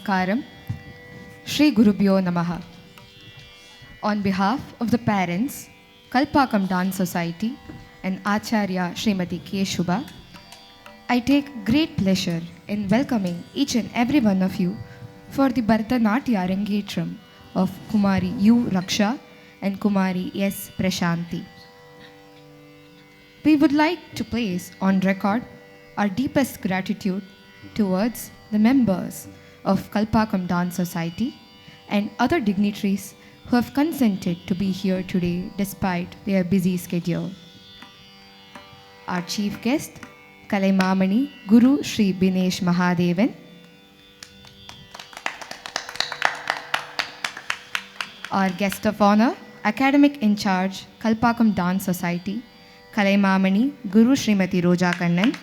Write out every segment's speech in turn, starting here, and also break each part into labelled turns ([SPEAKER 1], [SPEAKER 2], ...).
[SPEAKER 1] Namaskaram. Shri Gurubhyo Namaha. On behalf of the parents, Kalpakam Dance Society and Acharya Srimati K. Shubha, I take great pleasure in welcoming each and every one of you for the Bharatanatyam Arangetram of Kumari U. Raksha and Kumari S. Prashanti. We would like to place on record our deepest gratitude towards the members of Kalpakam Dance Society and other dignitaries who have consented to be here today despite their busy schedule. Our chief guest, Kalaimamani Guru Sri Binesh Mahadevan. Our guest of honor, academic in charge, Kalpakam Dance Society, Kalaimamani Guru Srimati Roja Kannan.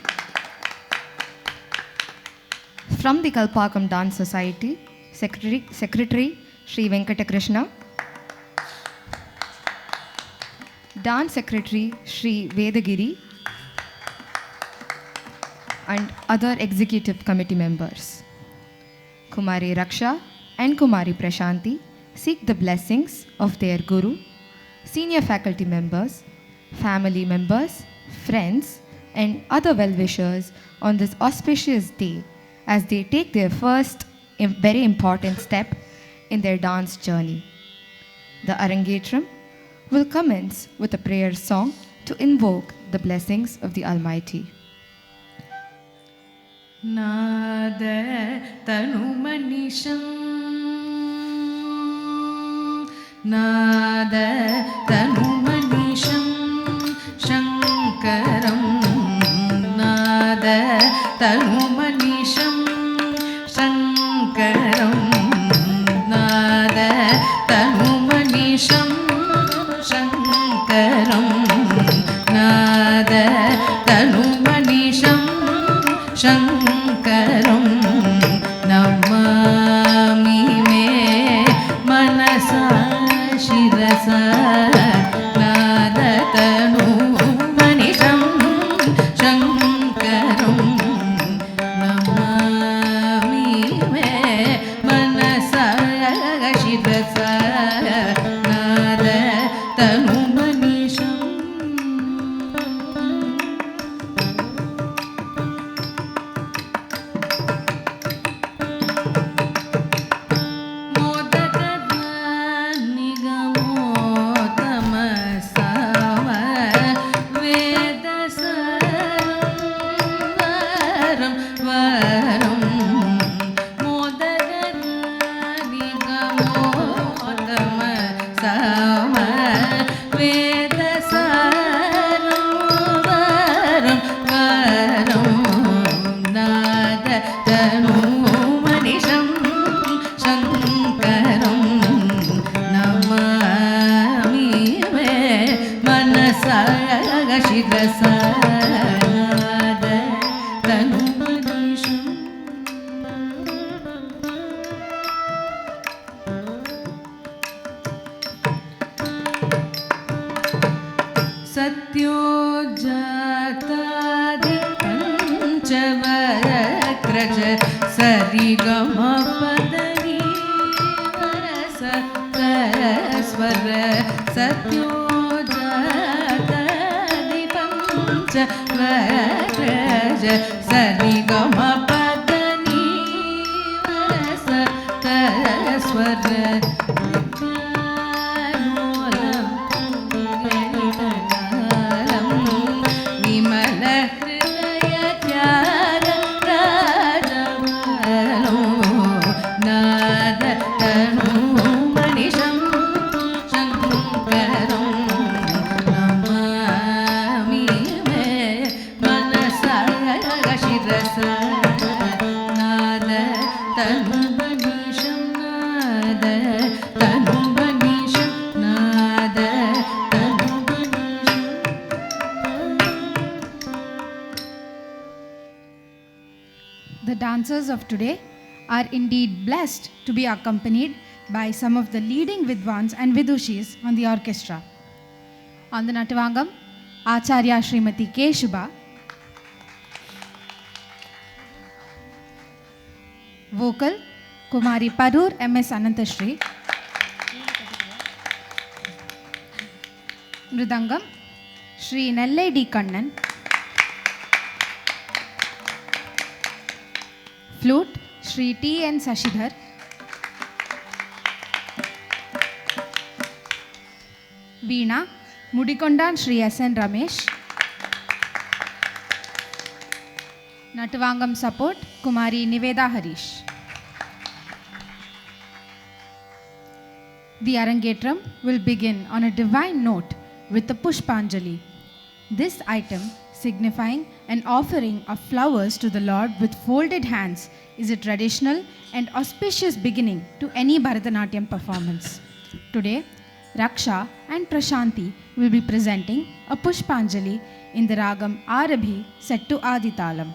[SPEAKER 1] From the Kalpakam Dance Society, Secretary Sri Venkata Krishna, Dance Secretary Sri Vedagiri, and other executive committee members. Kumari Raksha and Kumari Prashanti seek the blessings of their Guru, senior faculty members, family members, friends, and other well-wishers on this auspicious day as they take their first very important step in their dance journey. The Arangetram will commence with a prayer song to invoke the blessings of the Almighty.
[SPEAKER 2] Nada tanumanisham, Nada tanumanisham, Shankaram, Nada tanumanisham, Shankaram, Nada tanumanisham, Shankaram, Nada tanumanisham, Shankaram, Namami me manasa shirasa, Nadatanu manisham, Shankaram, Namami me manasa shirasa, Nadatanu manisham. Satyojatadi panchavakraj sarigamapadani varasasvara Satyojatadi panchavakraj sarigamapadani varasasvara
[SPEAKER 3] The dancers of today are indeed blessed to be accompanied by some of the leading Vidwans and Vidushis on the orchestra. On the Natavangam, Acharya Srimati K. Shubha, vocal Kumari Parur MS Anantashri. Mridangam Shri Nellai D. Kannan. Flute Shri T. N. Sashidhar. Veena Mudikondan Shri S. N. Ramesh. Natavangam support Kumari Niveda Harish. The Arangetram will begin on a divine note with the Pushpanjali. This item, signifying an offering of flowers to the Lord with folded hands, is a traditional and auspicious beginning to any Bharatanatyam performance. Today, Raksha and Prashanti will be presenting a Pushpanjali in the Ragam Arabhi set to Aditalam,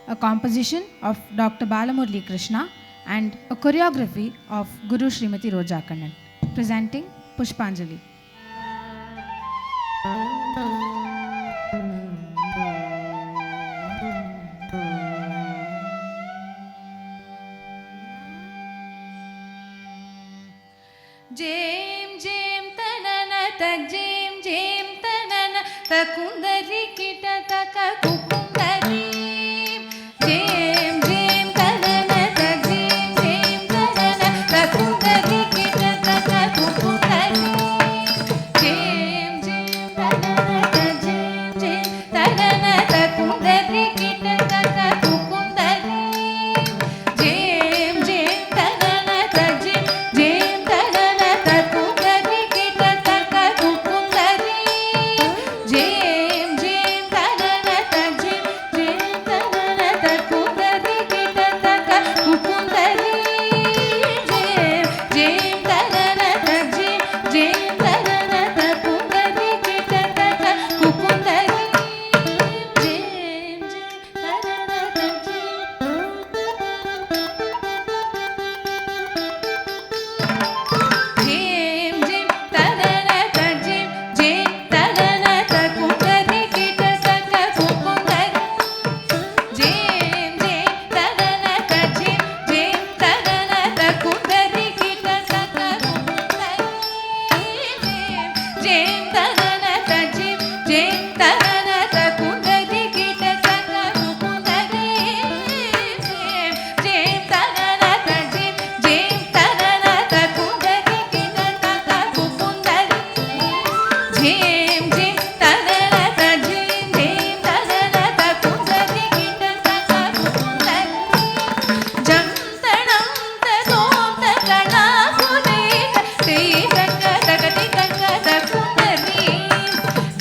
[SPEAKER 3] a composition of Dr. Balamurli Krishna and a choreography of Guru Srimati Roja Kannan. Presenting Pushpanjali.
[SPEAKER 2] Jim Jim tanana tak Jim Jim tanana takundari kita taka kukundari Jim Jim tanana tak Jim Jim tanana takundari kita taka kukundari Jim Jim tanana tak Jim Jim tanana takundari kita taka kukundari Jim Jim tanana tak Jim Jim tanana takundari kita taka kukundari Jim Jim tanana tak Jim Jim tanana takundari kita taka kukundari Jim Jim tanana tak Jim Jim tanana takundari kita taka kukundari Jim Jim tanana tak Jim Jim tanana tak Jim Jim tanana takundari kita taka kukundari Jim Jim tanana tak Jim Jim tanana takundari kita taka kukundari Jim tanana tak Jim Jim tanana takundari kita taka kukundari Jim tanana tak Jim Jim tanana takundari kita taka kukundari Jim Jim tanana tak Jim Jim tanana takundari kita taka kukundari Jam tanam tadom takana kudika tikaka takatikaka takundari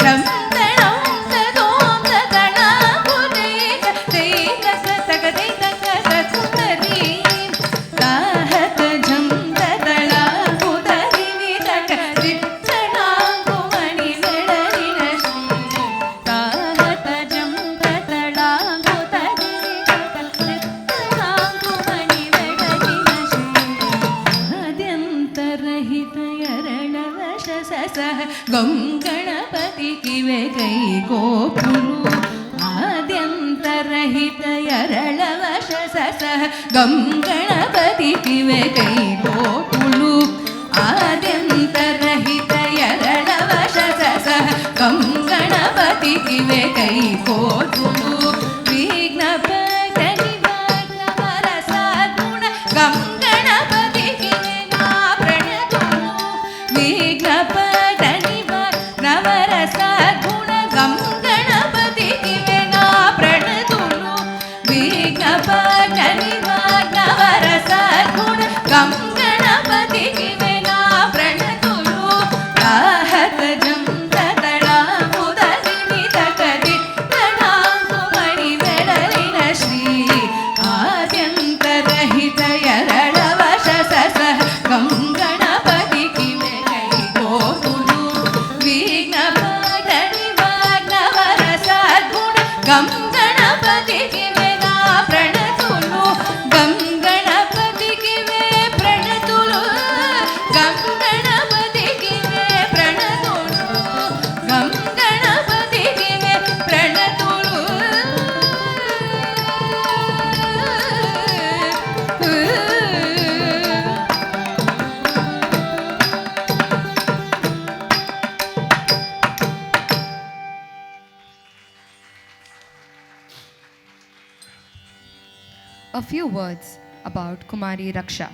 [SPEAKER 2] Jam tanam tadom takana kudika tikaka takatikaka takundari Tahat jam tatala kudari vitaka dittana kumani vedarina shri Tahat jam tatala kudari vitaka dittana kumani vedarina shri ಆದ್ಯಂತರಹಿತ ಎರಡವಶ ಸಸಹ ಗಂ ಗಣಪತಿ ಕಿವೆ ಕೈ ಗೋಪುರು ಆದ್ಯಂತರಹಿತ ಎರಡವಶ ಸಸಹ ಗಂ ಗಣಪತಿ ಕಿವೆ ಕೈ ಗೋಪುರು ಆದ್ಯಂತರಹಿತ ಎರಡವಶ ಸಸಹ ಗಂ ಗಣಪತಿ ಕಿವೆ ಕೈ ಗೋಪುರು ವಿಘ್ನಪಟ ನಿವಾಗ್ನವರ ಸಾಗುಣ ಗಂ ಗಣಪತಿ ಕಿವೆ ನಾ ಪ್ರಣತುರು ವಿಘ್ನಪಟ ನಿವಾಗ್ನವರ ಸಾಗುಣ ಗಂ ಗಣಪತಿ ಕಿವೆ ನಾ ಪ್ರಣತುರು ವಿಘ್ನಪಟ ನಿವಾಗ್ನವರ ಸಾಗುಣ ಗಂ ಗಣಪತಿ ಕಿವೆ ನಾ ಪ್ರಣತುರು ತಾಹತ ಜಂ ತತಳ ಮುದರಿ ನಿತಕದಿ ತಣಾಂಕುಮಣಿ ವೆಡರಿನ ಶ್ರೀ ಆದ್ಯಂತರಹಿತ ಎರಡವಶ ಸಸಹ ಗಂ ಗಣಪತಿ ಕಿವೆ ಕೈ ಗೋಪುರು ವಿಘ್ನಪಟ ನಿವಾಗ್ನವರ ಸಾಗುಣ ಗಂ ಗಣಪತಿ ಕಿವೆ ನಾ ಪ್ರಣತುಲು ಗಂ ಗಣಪತಿ ಕಿವೆ ಪ್ರಣತುಲು ಗಂ ಗಣಪತಿ ಕಿವೆ ಪ್ರಣತುಲು ಗಂ Ganapati ಕಿವೆ ಪ್ರಣತುಲು
[SPEAKER 1] a few words about Kumari Raksha.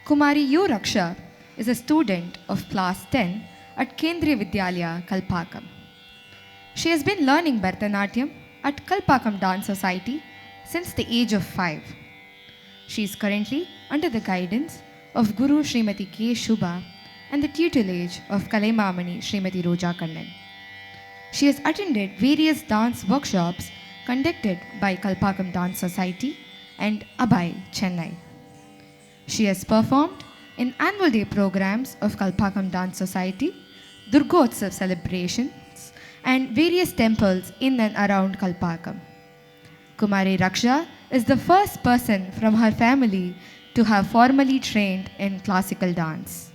[SPEAKER 1] Kumari U. Raksha is a student of class 10 at Kendriya Vidyalaya, Kalpakam. She has been learning Bharatanatyam at Kalpakam Dance Society since the age of 5. She is currently under the guidance of Guru Srimati K. Shubha and the tutelage of Kalaimamani Srimati Roja Kannan. She has attended various dance workshops conducted by Kalpakam Dance Society and Abai, Chennai. She has performed in annual day programs of Kalpakam Dance Society, Durgotsav celebrations, and various temples in and around Kalpakam. Kumari Raksha is the first person from her family to have formally trained in classical dance.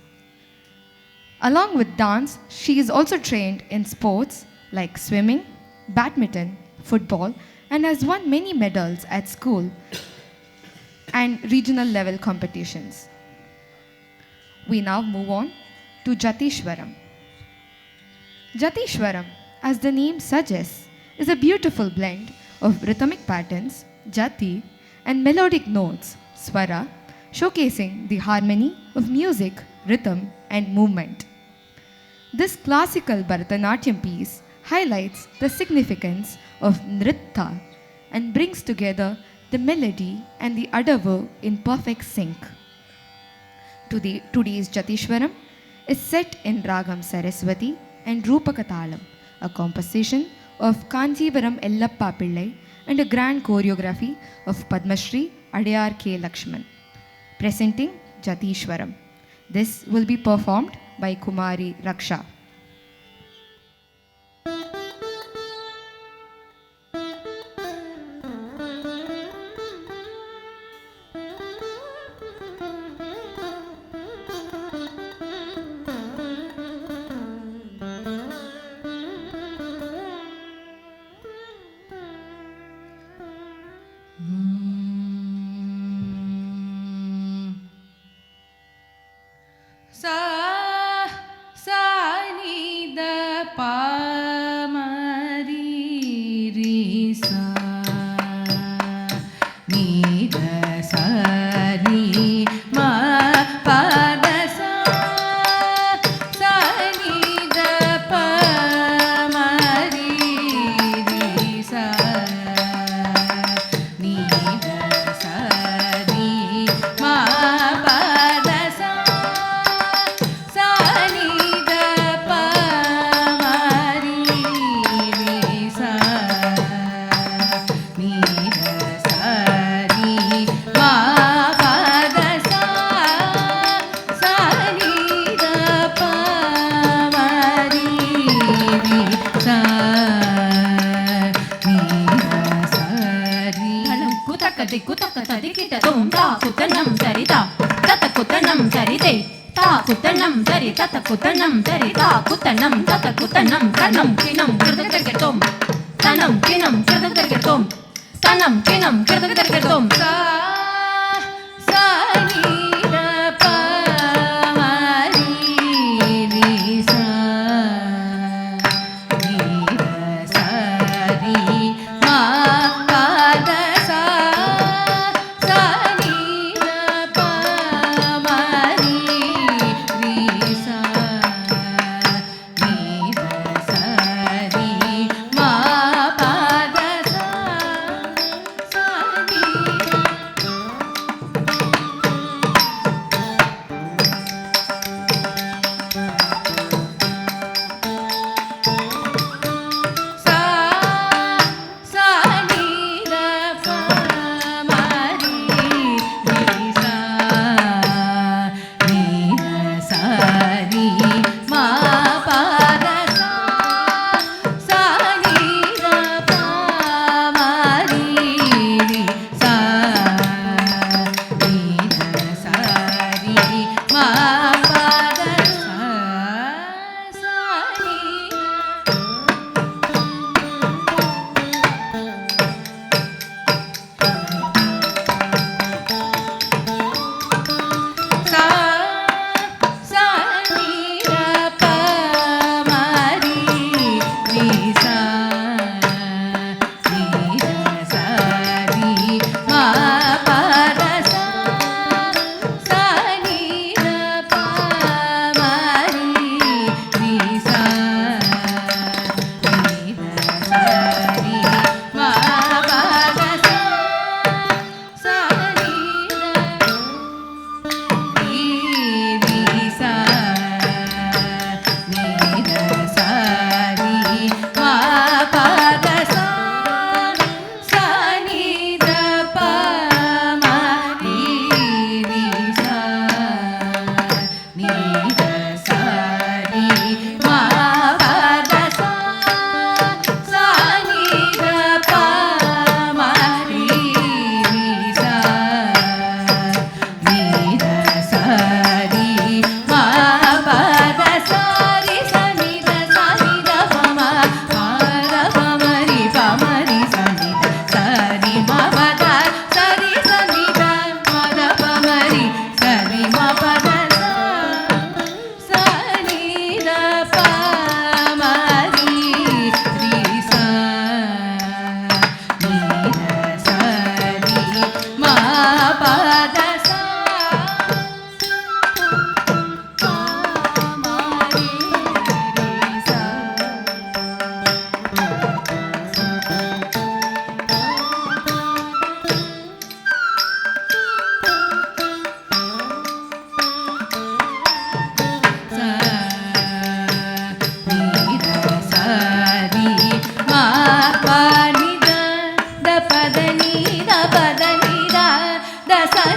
[SPEAKER 1] Along with dance, she is also trained in sports like swimming, badminton, football, and has won many medals at school and regional level competitions. We now move on to Jatishwaram. Jatishwaram, as the name suggests, is a beautiful blend of rhythmic patterns, jati, and melodic notes, swara, showcasing the harmony of music, rhythm, and movement. This classical Bharatanatyam piece highlights the significance of nritta and brings together the melody and the adavu in perfect sync. Today's Jatishwaram is set in Ragam Saraswati and Rupaka Talam, a composition of Kanjivaram Ellappa Pillai and a grand choreography of Padmashri Adiyar K. Lakshman, presenting Jatishwaram. This will be performed by Kumari Raksha.
[SPEAKER 2] Sa sa ni da pa ma ri ri sa ni da sa ni ma pa da sa sa ni da pa ma ri ri sa ni da sa ni ma pa da sa కుతనం సరితే తా కుతనం సరి తత కుతనం సరి తా కుతనం తత కుతనం కనం కినం కృతకర్గతం తనం కినం కృతకర్గతం తనం కినం కృతకర్గతం సా సా ని the ప మ రి రి సా ని ద సా రి మా ప ద సా సా ని ద ప మ రి రి సా ని ద సా రి మా ప ద సా సా ని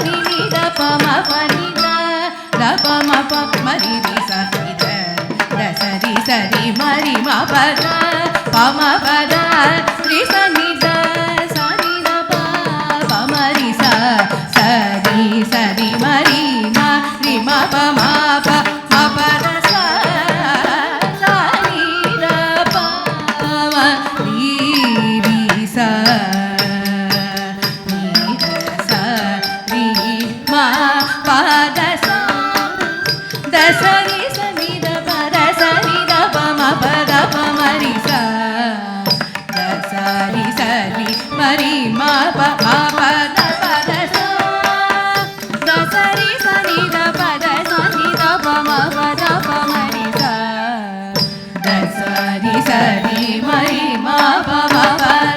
[SPEAKER 2] ni ni da pa ma pa ni da pa ma pa ma ri ri sa ni da sa ri ma ri ma pa da ri sa ni da pa ma ri sa ri ma pa ma pa da sa ni da pa ma ri sa ni da ri ma pa da sa ri sa ni da pa ma pa da pa ma ri sa ri ma ri ma pa da pa da sa ri sa ni da pa da sa ni da pa ma pa da pa ma ri sa ri ma ri ma pa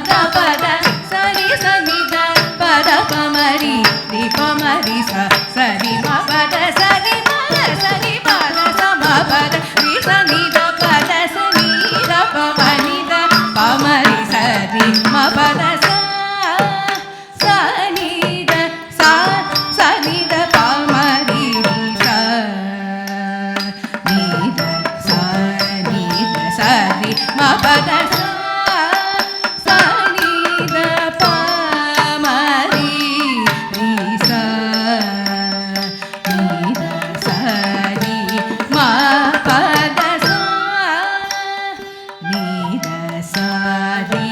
[SPEAKER 2] da pa da sa ri sa ni da pa da pa ma ri sa ri ma pa da sa ri pa da sa ma pa da ri sa ni da pa da sa ni da pa ma ni da pa ma ri sa ri ma pa da sa ni da ni da pa ma ri sa ni da ri ma pa da sa ni da pa ma ri sa ni da ri ma pa da sa ni da ri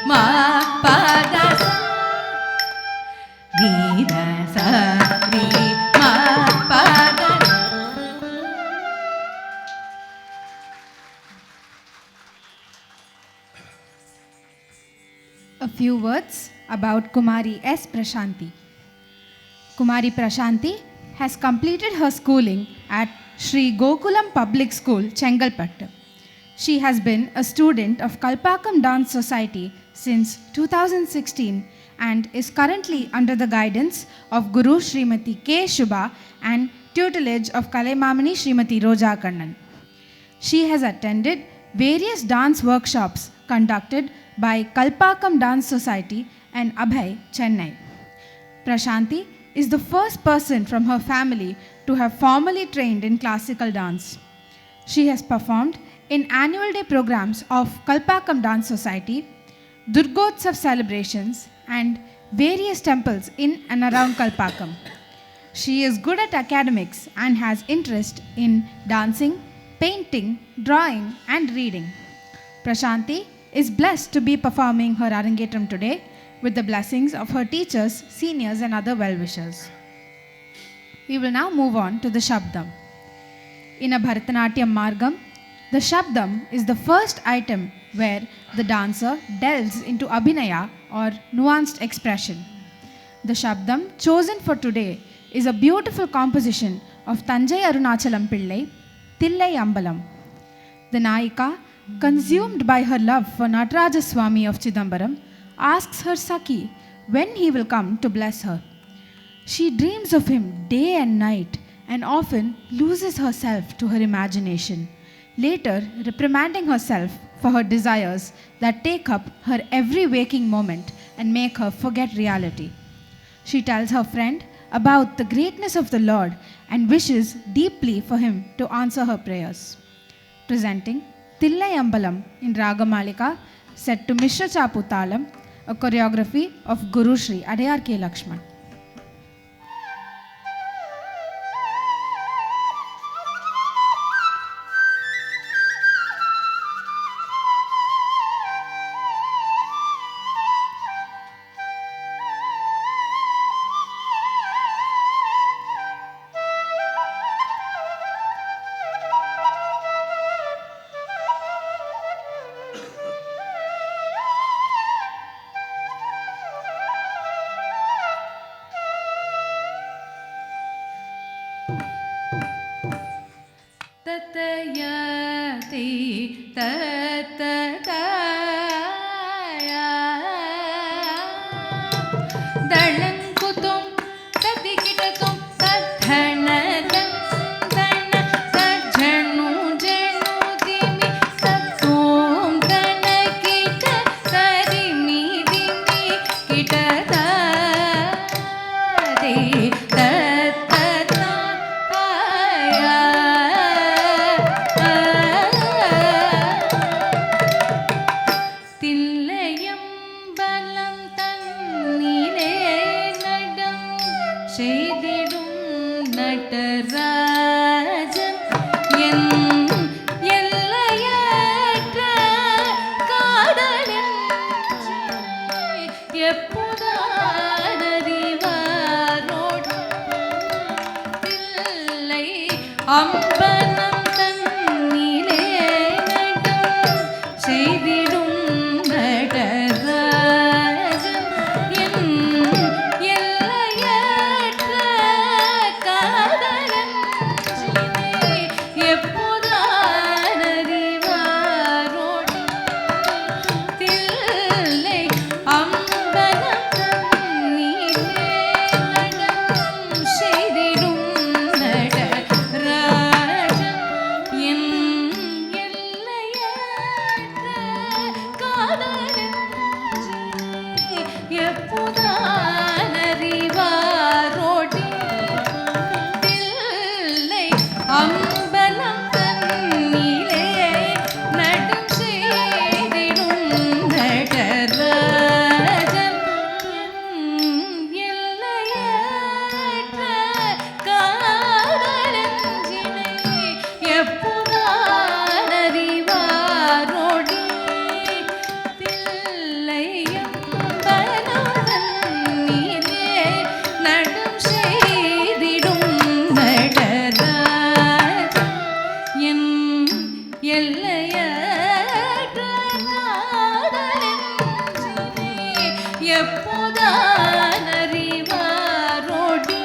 [SPEAKER 2] ma pa da sa ni da ri ma pa da sa.
[SPEAKER 3] A few words about Kumari S. Prashanti. Kumari Prashanti has completed her schooling at Sri Gokulam Public School, Chengalpattu. She has been a student of Kalpakam Dance Society since 2016 and is currently under the guidance of Guru Srimati K. Shubha and tutelage of Kalaimamani Srimati Roja Kannan. She has attended various dance workshops conducted by Kalpakam Dance Society and Abhay, Chennai. Prashanti is the first person from her family to have formally trained in classical dance. She has performed in annual day programs of Kalpakam Dance Society, Durgotsav celebrations, and various temples in and around Kalpakam. She is good at academics and has interest in dancing, painting, drawing, and reading. Prashanti is blessed to be performing her Arangetram today with the blessings of her teachers, seniors, and other well-wishers. We will now move on to the Shabdam. In a Bharatanatyam Margam, the Shabdam is the first item where the dancer delves into Abhinaya or nuanced expression. The Shabdam chosen for today is a beautiful composition of Tanjai Arunachalam Pillai, Thillai Ambalam. The Nayika, consumed by her love for Nataraja Swami of Chidambaram, asks her Sakhi when he will come to bless her. She dreams of him day and night and often loses herself to her imagination, later reprimanding herself for her desires that take up her every waking moment and make her forget reality. She tells her friend about the greatness of the Lord and wishes deeply for him to answer her prayers. Presenting Thillai Ambalam in Ragamalika, set to Mishra Chapu Talam, a choreography of Guru Shri Adayar K. Lakshman.
[SPEAKER 2] Tatayati tatataya Dalankutum tatikitatum tathanatam tana tajanu janu dimi tatum tanakita tarimi dimi kitatati Natarajan என் எல்லையற்ற காதலின் எப்போதானறிவாரோடு இல்லை அம்பலம் தன்னிலே நடம் செய்திடும் நடராஜன் என் எல்லையற்ற காதலன் எப்போதானறிவாரோடு தில்லை அம்பலம் தன்னிலே நடம் செய்திடும் நடராஜன் என் எல்லையற்ற காதலன் எப்போதானறிவாரோடு தில்லை அம்பலம் தன்னிலே நடம் செய்திடும் நடராஜன் எல்லையற்ற காதலன் எப்போதானறிவாரோடு தில்லை அம்பலம் தன்னிலே நடம் செய்திடும் நடராஜன் என் எல்லையற்ற காதலன் எப்போதானறிவாரோடு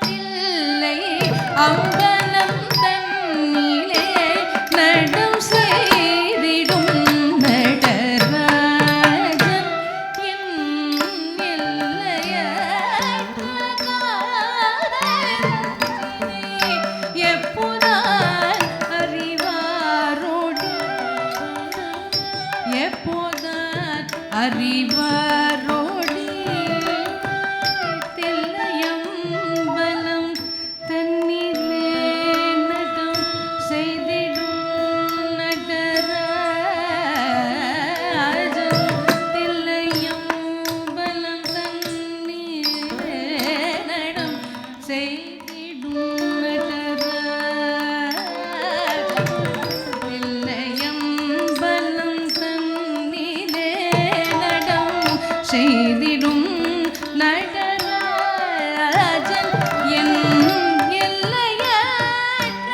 [SPEAKER 2] தில்லை அம்பலம் தன்னிலே நடம் செய்திடும் நடராஜன் என் எல்லையற்ற காதலன் எப்போதான் அறிவாரோடு எப்போதான் அறிவாரோடு தில்லையம்பலம் தன்னிலே நடம் செய்திடும் நடராஜன் தில்லையம்பலம் தன்னிலே நடம் செய்திடும் நடராஜன் தில்லையம்பலம் தன்னிலே நடம் செய்திடும் நடராஜன் என் எல்லையற்ற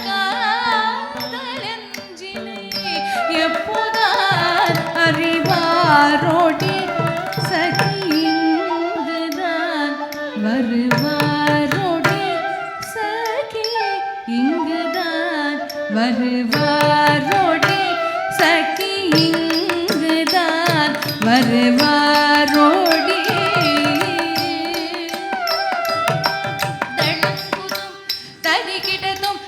[SPEAKER 2] காதலன் எப்போதான் அறிவாரோடு சகி இங்குதான் வருவாரோடு சகி இங்குதான் வருவாரோடு சகி இங்குதான் வருவாரோடு தளங்குதும் தரிகிடதும்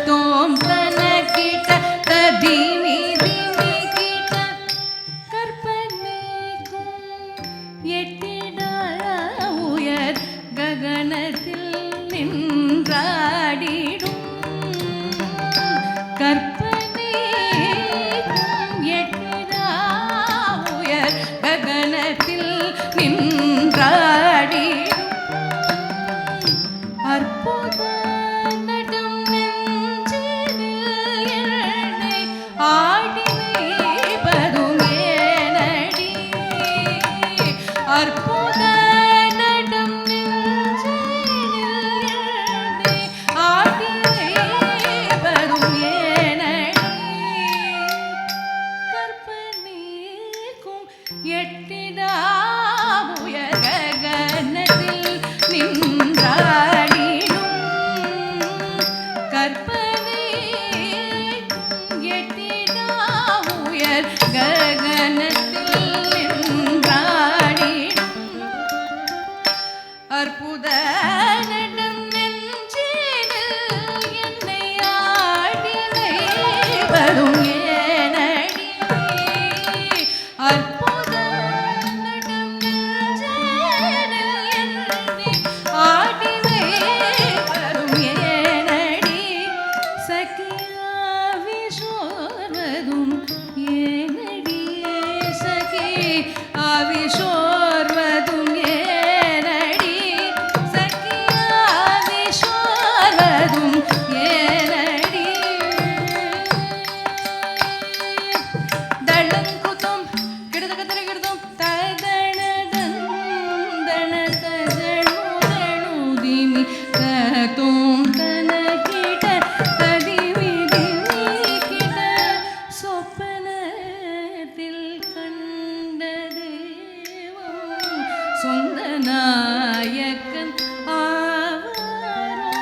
[SPEAKER 2] தோம் தனக்கிட்ட ததிமி திமி கிட்ட கற்பனைக்கும் எட்டிட உயர் ககனத்தில் நின்றாடிடும் கற்பனைக்கும் எட்டிட உயர் ககனத்தில் நின்றாடிடும் அற்புத நடம் நெஞ்சினில் என்னை ஆடி வைப்பதும் ஏனடி அற்புத நடம் நெஞ்சினில் என்னை ஆடி வைப்பதும் ஏனடி கற்பனைக்கும் எட்டிடா உயர் ககனத்தில் நின்றாடிடும் கற்பனைக்கும் எட்டிடா உயர் ககனத்தில் நின்றாடிடும் அற்புத நடம் நெஞ்சினில் என்னை ஆடி வைப்பதும் ஏனடி அற்புத நடம் நெஞ்சினில் என்னை ஆடி வைப்பதும் ஏனடி சகியாவி சோர்வதும் ஏனடி சகி சோர்வதும் ஏனடி சக்கியாதி சோர்வதும் ஏனடி தளங்குதும் கிடதகதரகிடுதும் ததனதந்தன தஜனுதனுதிமி ததும் தனகிட ததிவிதிமிகிட சொப்பனத்தில் கண்ட தெய்வம் சொந்த நாயகன் ஆவாரோ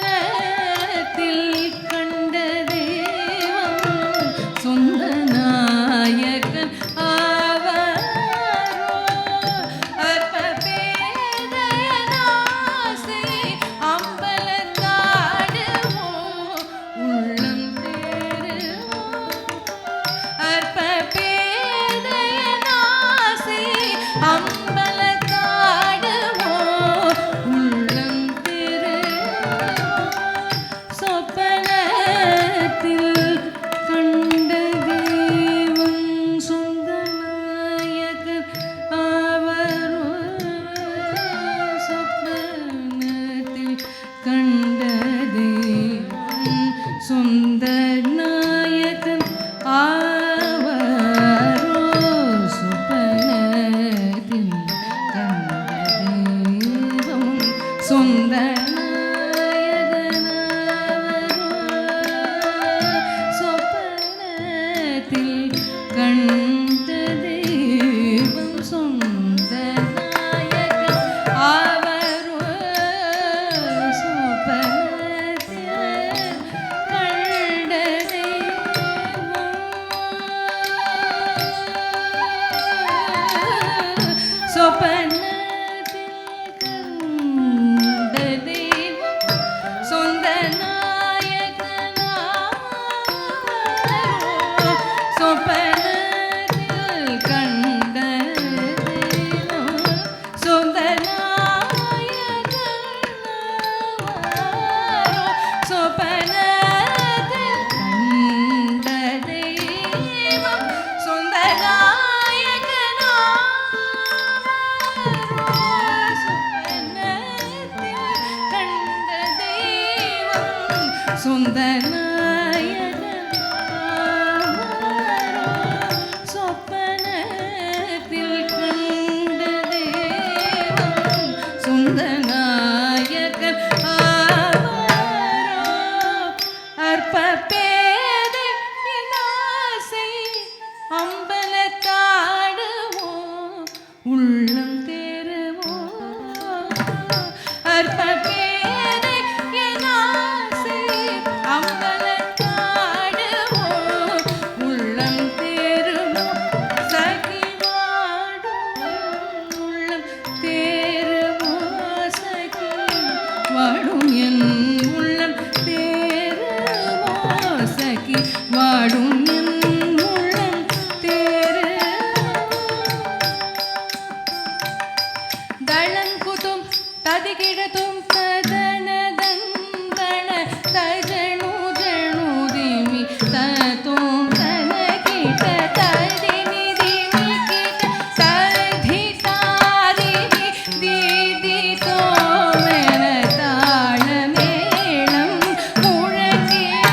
[SPEAKER 2] சொப்பனத்தில் கண்ட தெய்வம் சொந்த நாயகன் ஆவாரோ அற்ப பேதையனாசை அம்பலத்தாடுவோ உள்ளம் தேருவோ அற்ப பேதையனாசை அம்பலத்தாடுவோ உள்ளம் தேருவோ சொப்பனத்தில் கண்ட தெய்வம் சொந்த நாயகன் ஆவரோ சொப்பனத்தில் கண்ட தெய்வம் சொந்த நாயகன் ஆவரோ சொப்பனத்தில் கண்ட தெய்வம் சொந்த நாயகன் ஆவரோ சொப்பனத்தில் கண்ட தெய்வம் சொந்த நாயகன் ஆவரோ சொப்பனத்தில் கண்ட தெய்வம் சொப்பனத்தில் கண்ட தெய்வம் சொந்த நாயகன் ஆவரோ சொப்பனத்தில் கண்ட தெய்வம் சொந்த நாயகன் ஆவரோ சொப்பனத்தில் கண்ட தெய்வம் சொந்த நாயகன் ஆவரோ சொப்பனத்தில் கண்ட தெய்வம் சொந்த நாயகன் ஆவரோ சொப்பனத்தில் கண்ட தெய்வம் சொந்த நாயகன் ஆவரோ அற்ப பேதை எனாசை அம்பலத்தாடுவோ உள்ளம் தேருவோ அற்ப பேதை எனாசை அம்பலத்தாடுவோ உள்ளம் தேருவோ சகி வாடும் உள்ளம் தேருவோ சகி வாடும் என் உள்ளம் தேருவோ சகி வாடும் என் உள்ளம் தேருவோ தளங்குதும் ததிகிடதும் ததனதந்தன தஜனுஜனுதிமி ததும் தனகிட ததிமிதிமிகிட ததிதாதிமி தீதிதோ மென தாளமேளம் முழங்கிட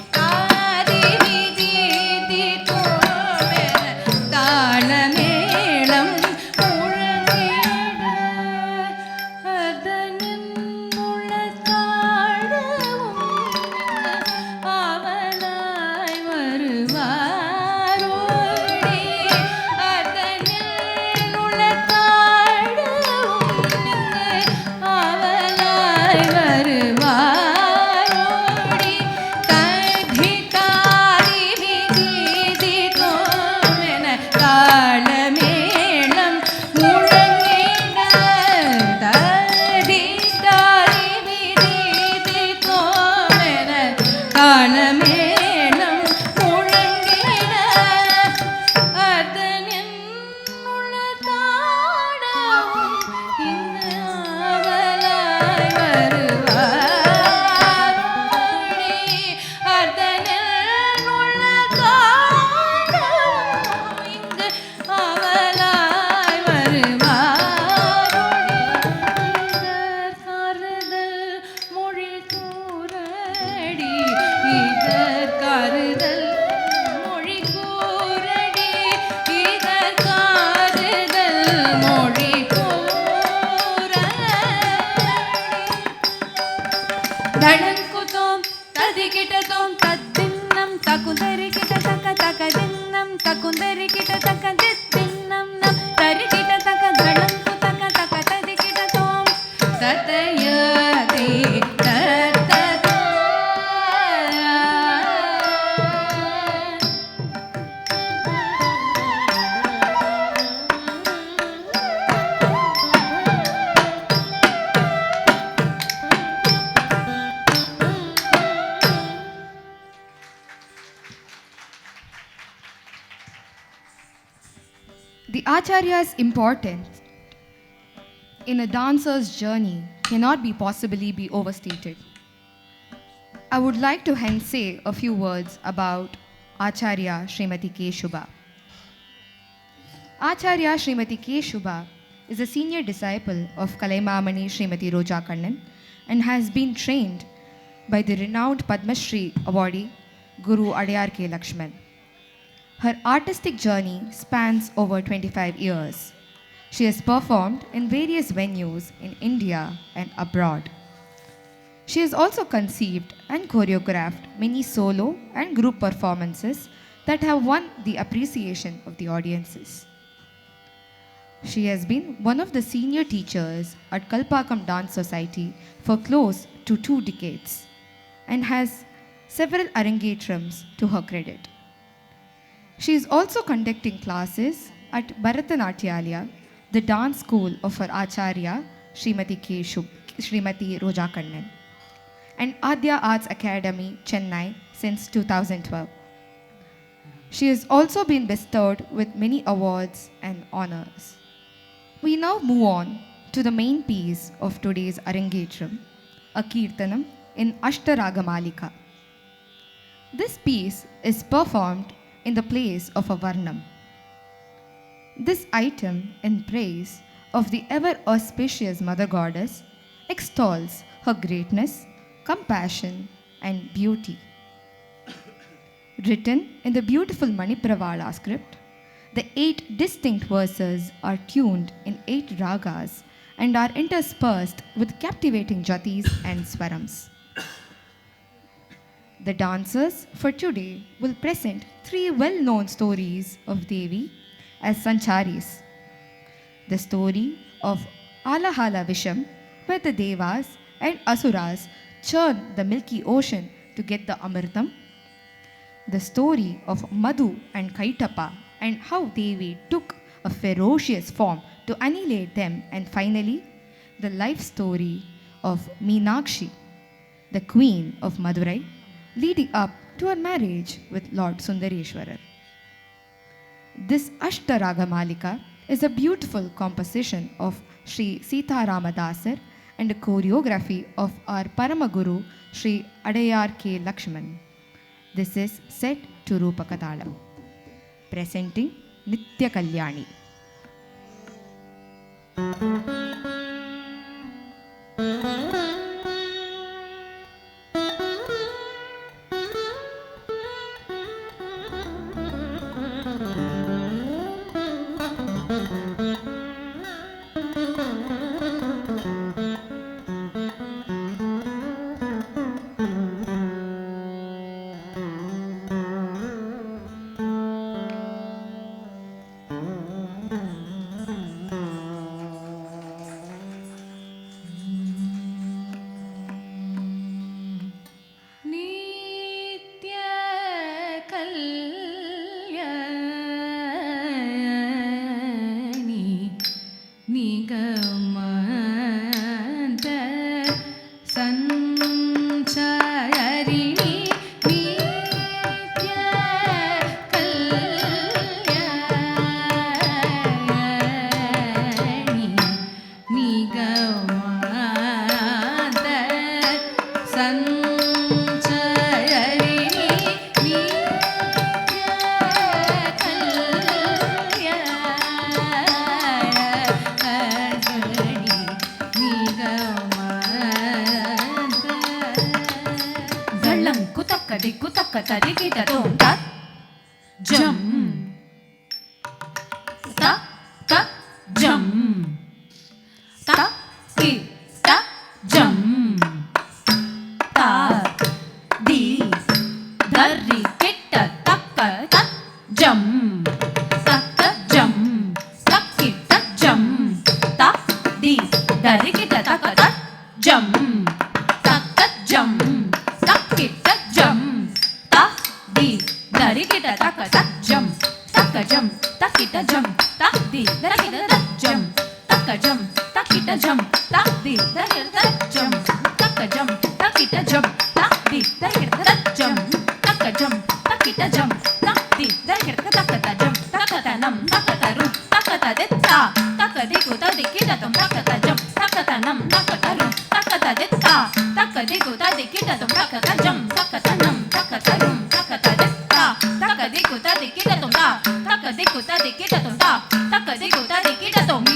[SPEAKER 2] ததிதாதிமி தீதிதோ மென தாளமேளம் முழங்கிட அதனின் உளத்தாழவும் அவனாய் வருவாரோடி அதனின் உளத்தாழவும் அவனாய் வருவாரோடி ததிதாதி விதிதிதோ மென தாளமேளம் முழங்கிட ததிதாதி விதிதிதோ மென தாளமேளம் முழங்கிட அதனின் உளத்தாழவும் இங்கு அவனாய் வருவாரோடி அதனில் உளத்தாழவும் இதற்காறுதல் மொழி கூறடி இதற்காறுதல் மொழி கூறடி தடங்குதோம் ததிகிட்டதோம் தத்தின்னம் தகுந்தரிகிட்ட தக்க தகதின்னம் தகுந்தரிகிட்ட தக்க தித்தின்னம் நம் தரிகிட்ட தக்க தடங்கு தக்க தக்க ததிகிட்டதோம் தத்தயதே தத்ததோ
[SPEAKER 1] The Acharya's importance in a dancer's journey cannot be possibly be overstated. I would like to hence say a few words about Acharya Srimati K. Shubha. Acharya Srimati K. Shubha is a senior disciple of Kalaimamani Srimati Roja Kannan and has been trained by the renowned Padma Shri awardee Guru Adayar K. Lakshman. Her artistic journey spans over 25 years. She has performed in various venues in India and abroad. She has also conceived and choreographed many solo and group performances that have won the appreciation of the audiences. She has been one of the senior teachers at Kalpakam Dance Society for close to 2 decades and has several arangetrams to her credit. She is also conducting classes at Bharatanatyalaya, the dance school of her Acharya Srimati Roja Kannan, and Adya Arts Academy, Chennai since 2012. She has also been bestowed with many awards and honors. We now move on to the main piece of today's Arangetram, a Kirtanam in Ashtaraga-malika. This piece is performed in the place of a Varnam. This item in praise of the ever auspicious Mother Goddess extols her greatness, compassion, and beauty. Written in the beautiful Manipravala script, the 8 distinct verses are tuned in 8 ragas and are interspersed with captivating jatis and swarams. The dancers for today will present 3 well-known stories of Devi as Sancharis. The story of Alahala Visham, where the Devas and Asuras churn the milky ocean to get the Amritam. The story of Madhu and Kaitapa and how Devi took a ferocious form to annihilate them. And finally, the life story of Meenakshi, the queen of Madurai, leading up to her marriage with Lord Sundareshwarar. This Ashtaraga-malika is a beautiful composition of Sri Sita Ramadasar and a choreography of our Paramaguru Sri Adayar K. Lakshman. This is set to Rupakatalam. Presenting Nitya Kalyani.
[SPEAKER 2] ತಕ್ಕ ದಿಕ್ಕು ತಕ್ಕ ತದಿ ಕಿಟ ತೋಂ ತತ್ ಜಂ ತ ಕ ಜಂ ತ ಕಿ ತ ಜಂ ತ the ದರ್ರಿ Kitta ತಕ್ಕ ತತ್ ಜಂ ತಕ್ಕ ಜಂ ತಕ್ಕಿಟ್ಟ ಜಂ ತ ದಿ ದರ್ರಿ ಕಿಟ್ಟ ತಕ್ಕ ತತ್ ಜಂ ತಕ್ಕ ಜಂ ತಕ್ಕಿಟ್ಟ ಜಂ ತ ದಿ ದರ್ರಿ ಕಿಟ್ಟ ತಕ್ಕ ತತ್ ಜಂ ತಕ್ಕ ಜಂ ತಕ್ಕಿಟ್ಟ ಜಂ ತ ದಿ ದರ್ರಿ ಕಿಟ್ಟ ತತ್ ಜಂ ತಕ್ಕ ಜಂ ತಕ್ಕಿಟ್ಟ ಜಂ ತ ದಿ ದರ್ರಿ ಕಿಟ್ಟ ತತ್ ಜಂ ತಕ್ಕ ಜಂ ತಕ್ಕಿಟ್ಟ ಜಂ ತ ದಿ ದರ್ರಿ ಕಿಟ್ಟ ತತ್ ಜಂ ತಕ್ಕ ಜಂ ತಕ್ಕಿಟ್ಟ ಜಂ ತ ದಿ ದರ್ರಿ ಕಿಟ್ಟ ತಕ್ಕ ತ ಜಂ ತಕ್ಕ ತ ನಂ ತಕ್ಕ ತ ರು ತಕ್ಕ ತ ದಿತ್ತ ತಕ್ಕ ದಿಕ್ಕು ತ ದಿಕ್ಕಿಟ ತಂ ತಕ್ಕ ತ ಜಂ ತಕ್ಕ ತ ನಂ ತಕ್ಕ ತ ರು ತಕ್ಕ ತ ದಿತ್ತ ತಕ್ಕ ದಿಕ್ಕು ತ ದಿಕ್ಕಿಟ ತಂ ತಕ್ಕ ತ ಜಂ ತಕ್ಕ ತ ನಂ ತಕ್ಕ ತ ರು ತಕ್ಕ ತ ದಿತ್ತ ತಕ್ಕ ದಿಕ್ಕು ತ ದಿಕ್ಕಿಟ ತಂ ತಕ್ಕ ದಿಕ್ಕು ತ ದಿಕ್ಕಿಟ ತಂ ತಕ್ಕ ದಿಕ್ಕು ತ ದಿಕ್ಕಿಟ ತಂ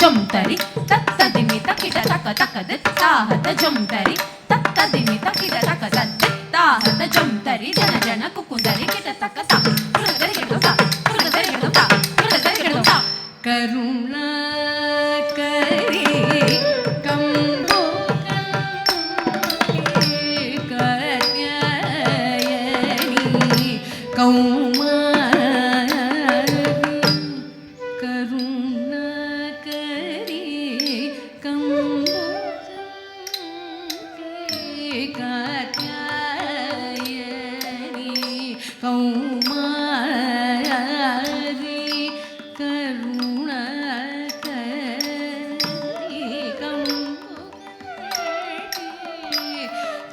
[SPEAKER 2] ಜಂತರಿ ತತ್ತದಿಮಿ ತಕಿಟ ತಕ ತಕದಿತ್ತಾಹತ ಜಂತರಿ ತತ್ತದಿಮಿ ತಕಿಟ ತಕ ತತ್ತಿತ್ತಾಹತ ಜಂತರಿ ಜನ ಜನ ಕುಕುಂದರಿ ಕಿಟ ತಕ ತ ಕುಲದರಿ ಕಿಟ ತ ಕುಲದರಿ ಕಿಟ ತ ಕುಲದರಿ ಕಿಟ ತ ಕರುಣಾ ಕರಿ ಕಂಬೋ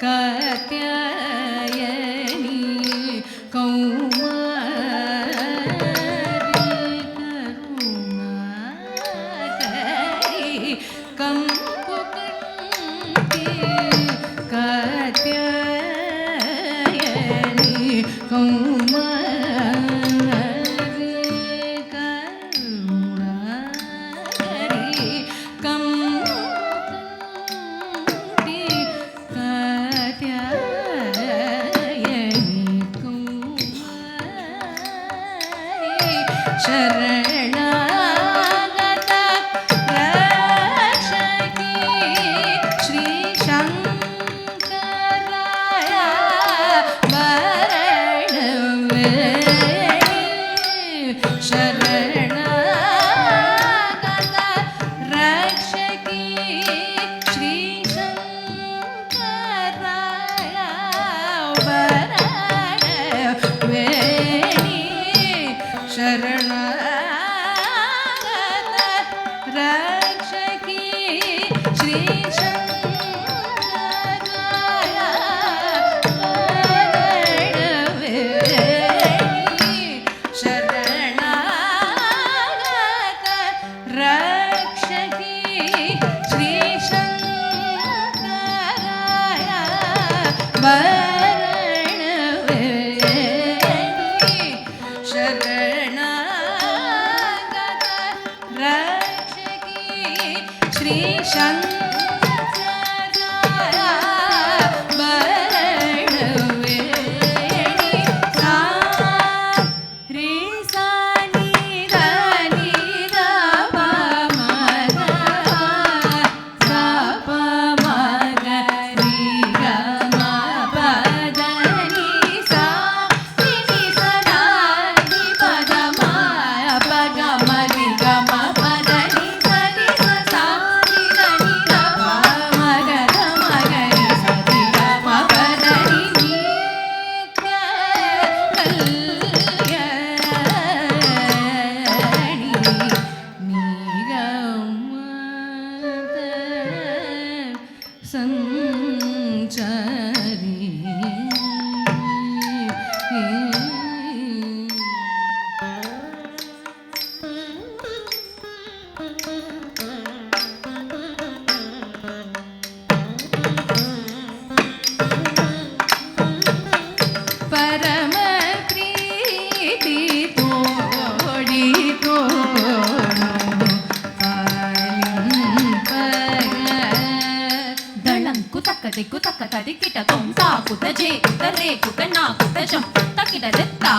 [SPEAKER 2] कात्यायनी कौमारी करुणाकरी कंपुकंती कात्यायनी कौमारी करुणाकरी कंपुकंती कात्यायनी कौमारी शरणागत रक्षकी श्री शंकराय वरणवेणी शरणागत रक्षकी श्री शंकराय वरणवेणी शरणागत रक्षकी श्री शंकराय वरणवेणी शरणागत रक्षकी श्री शंकराय वरणवेणी शरणागत रक्षकी श्री शंकराय वरणवेणी सा रे सा नि ध नि ध प म ग सा प म ग रि ग म प द नि सा नि स द नि प द म प ग म रि ग म प द नि स सा नि ध नि ध प म ग ध म ग रि स रि ग म प द नि नित्य कल्याणी निगमत संचारी परम प्रीति तोड़ी दळंकु तक्कदिक्कु तक्क तदिक्किट तों ताकुत जे कुत रे कुत ना कुत जं तक्किट दित्ता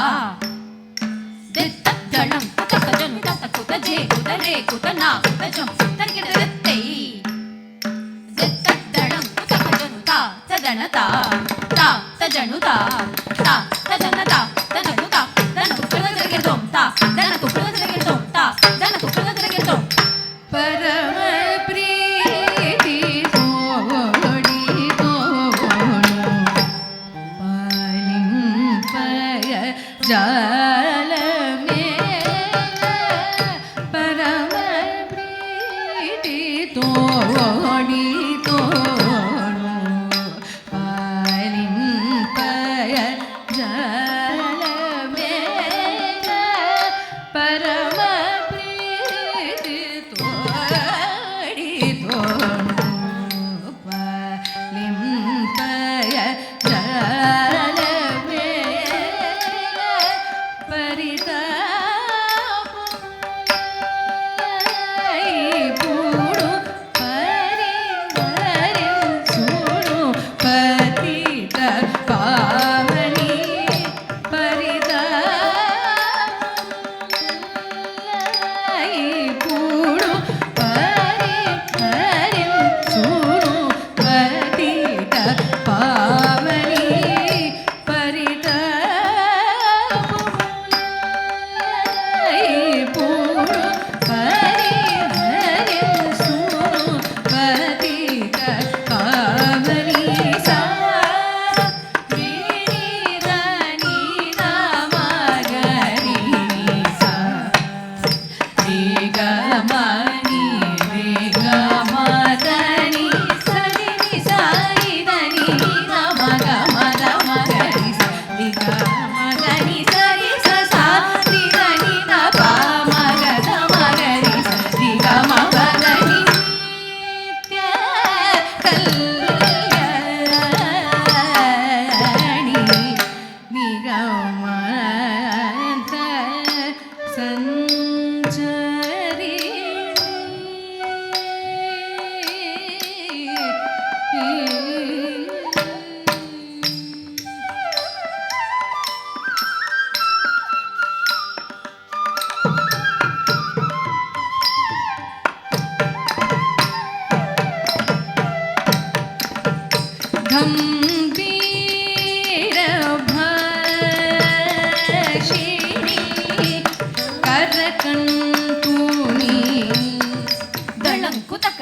[SPEAKER 2] दित्त दळंकु तक्क जनु तत्त कुत जे कुत रे कुत ना कुत जं तक्किट दित्तै दित्त दळंकु तक्क जनु ता तदन ता ता तजनु ता ता तजन ता तजनु ता दन कुಕ್ಕಳ ತಿರುಗಿ ತೋಂ ತಾ ದನ ಕುಕ್ಕಳ ತಿರುಗಿ ತೋಂ ತಾ ದನ ಕುಕ್ಕಳ ತಿರುಗಿ ತೋಂ परम प्रीति तोड़ी तोड़ो पालिंपय जाल में परम प्रीति तोड़ी तोड़ो पालिंपय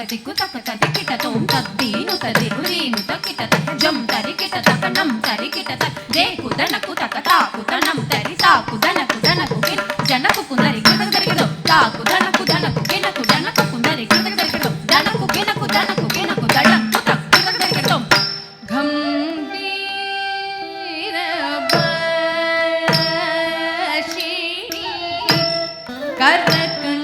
[SPEAKER 2] ದಿಕ್ಕು ತಕ್ಕ ತದಿ ಕಿಟ ತೋಂ ತದ್ದೀನು ತದಿರು ರೀನು ತಕ್ಕಿಟ ತಕ್ಕ ಜಂ ತರಿ ಕಿಟ ತಕ್ಕ ನಂ ತರಿ ಕಿಟ ತಕ್ಕ ದೇಕು ದನಕು ತಕ್ಕ ತಾಕು ತನಂ ತರಿ ತಾಕು ದನಕು ದನಕು ಕಿನ ಜನಕು ಕುಂದರಿ ಕಿಟಕ ತರಿಗಿಡೋ ತಾಕು ದನಕು ದನಕು ಕಿನಕು ಜನಕು ಕುಂದರಿ ಕಿಟಕ ತರಿಗಿಡೋ ದನಕು ಕಿನಕು ದನಕು ಕಿನಕು ದಳಂಕು ತಕ್ಕ ಕಿಟಕ ತರಿಗಿಡೋ ಗಂಭೀರ ಭಾಷಿಣಿ ಕರಕಂಟುನಿ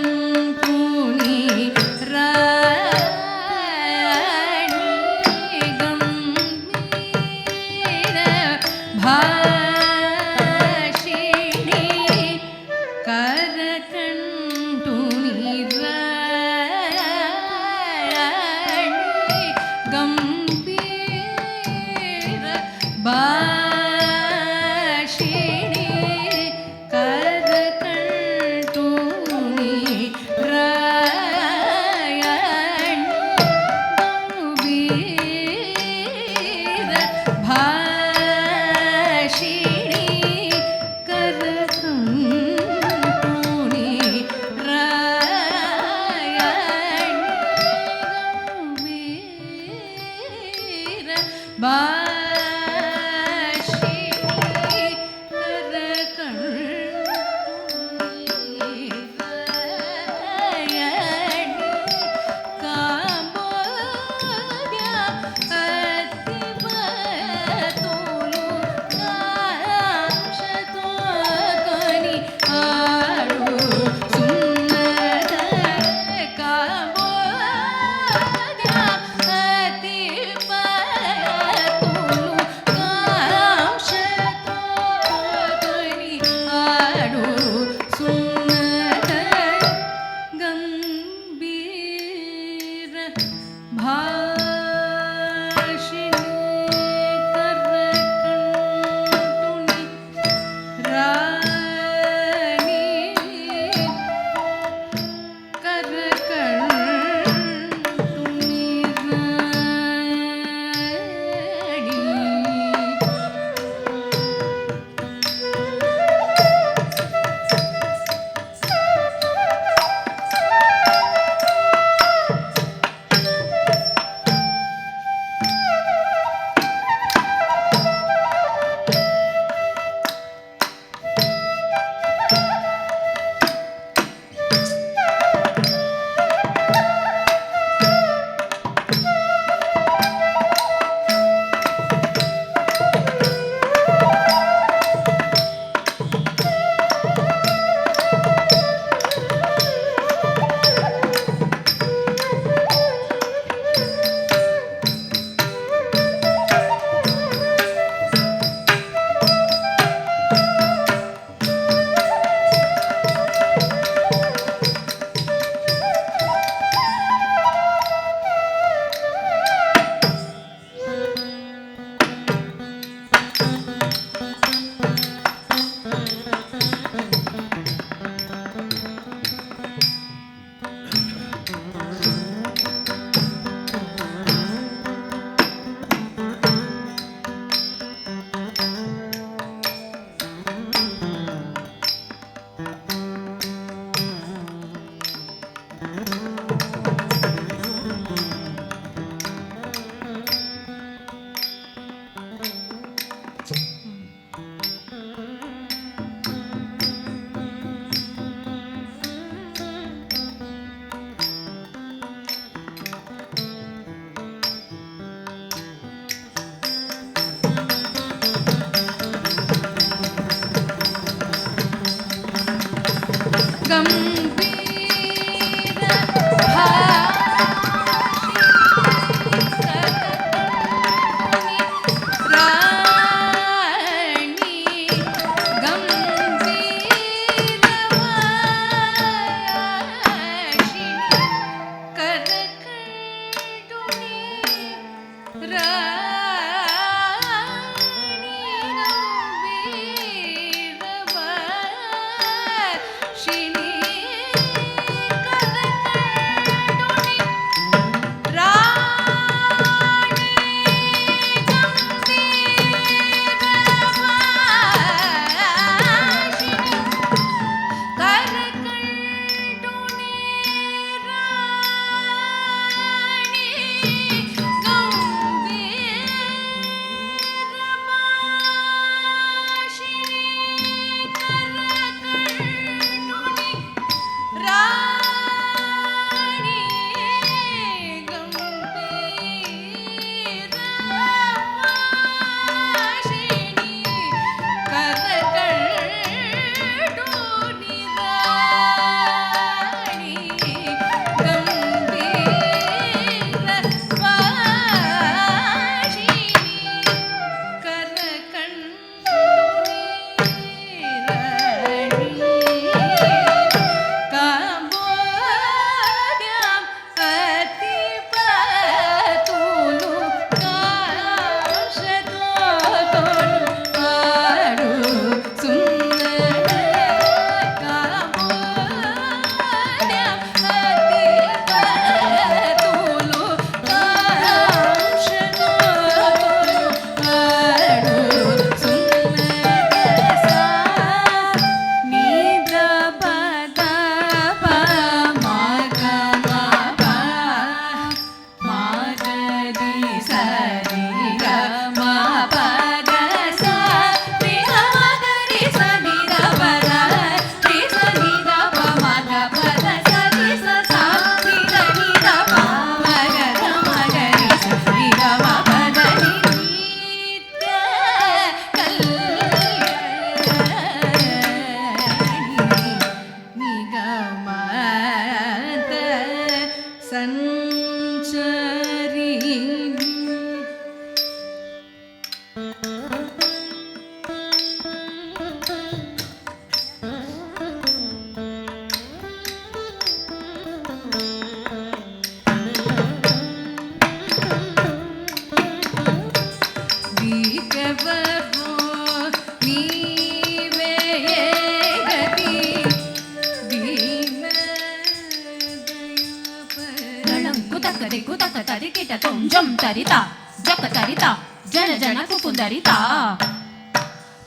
[SPEAKER 2] ತರಿತಾ ಜಕ ತರಿತಾ ಜನ ಜನ ಕುಕುಂದರಿತಾ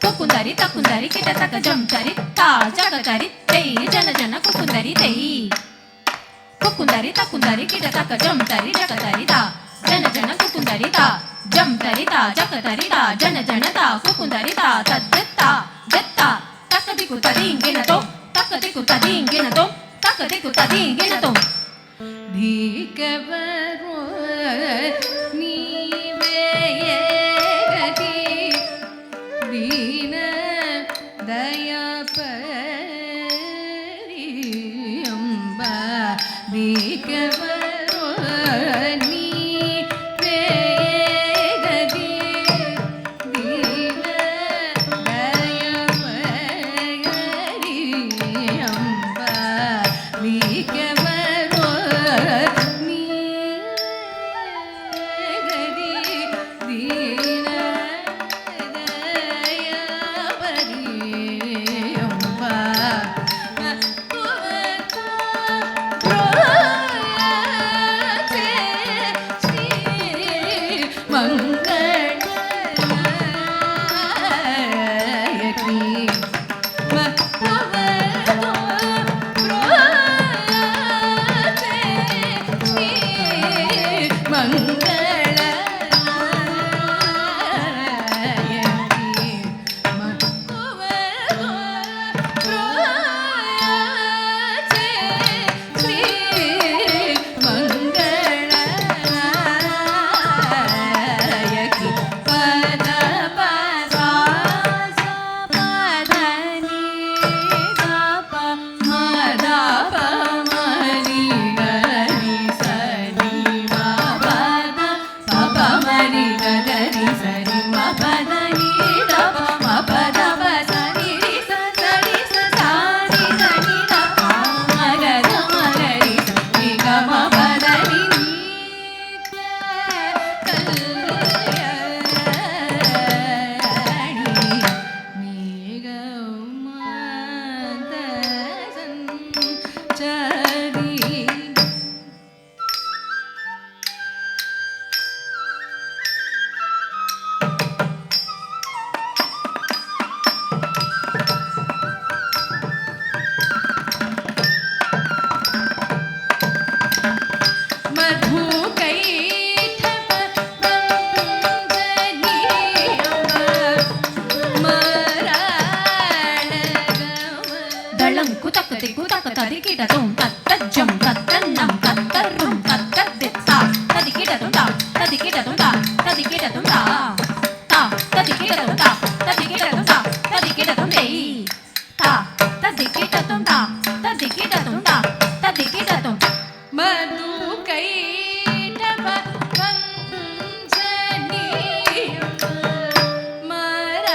[SPEAKER 2] ಕುಕುಂದರಿ ತಕುಂದರಿ ಕಿಟ ತಕ ಜಂ ತರಿತಾ ಜಕ ತರಿತೈ ಜನ ಜನ ಕುಕುಂದರಿತೈ ಕುಕುಂದರಿ ತಕುಂದರಿ ಕಿಟ ತಕ ಜಂ ತರಿ ಜಕ ತರಿತಾ ಜನ ಜನ ಕುಕುಂದರಿತಾ ಜಂ ತರಿತಾ ಜಕ ತರಿತಾ ಜನ ಜನತಾ ಕುಕುಂದರಿತಾ ತದ್ದತ್ತಾ ದತ್ತಾ ತಕದಿಕು ತದಿಂಗೆನತೋ ತಕದಿಕು ತದಿಂಗೆನತೋ ತಕದಿಕು ತದಿಂಗೆನತೋ
[SPEAKER 4] ಧೀಕವರು ನೀವೇ ಗತಿ ದೀನ ದಯಾಪರಿಯಂಬ ಧೀಕವರು ನೀವೇ ಗತಿ ದೀನ ದಯಾಪರಿಯಂಬ ಧೀಕವರು ಕಲ್ಲ
[SPEAKER 2] తదికిటతుం తత్తజ్జం తత్తన్నం తత్తర్రుం తత్తద్దిత్తా తదికిటతుం తా తదికిటతుం తా తదికిటతుం తా తా తదికిటతుం తా తదికిటతుం తా తదికిటతుం దే తా తదికిటతుం తా తదికిటతుం తా తదికిటతుం
[SPEAKER 4] మధు కైటభ వంజనీయం మరళ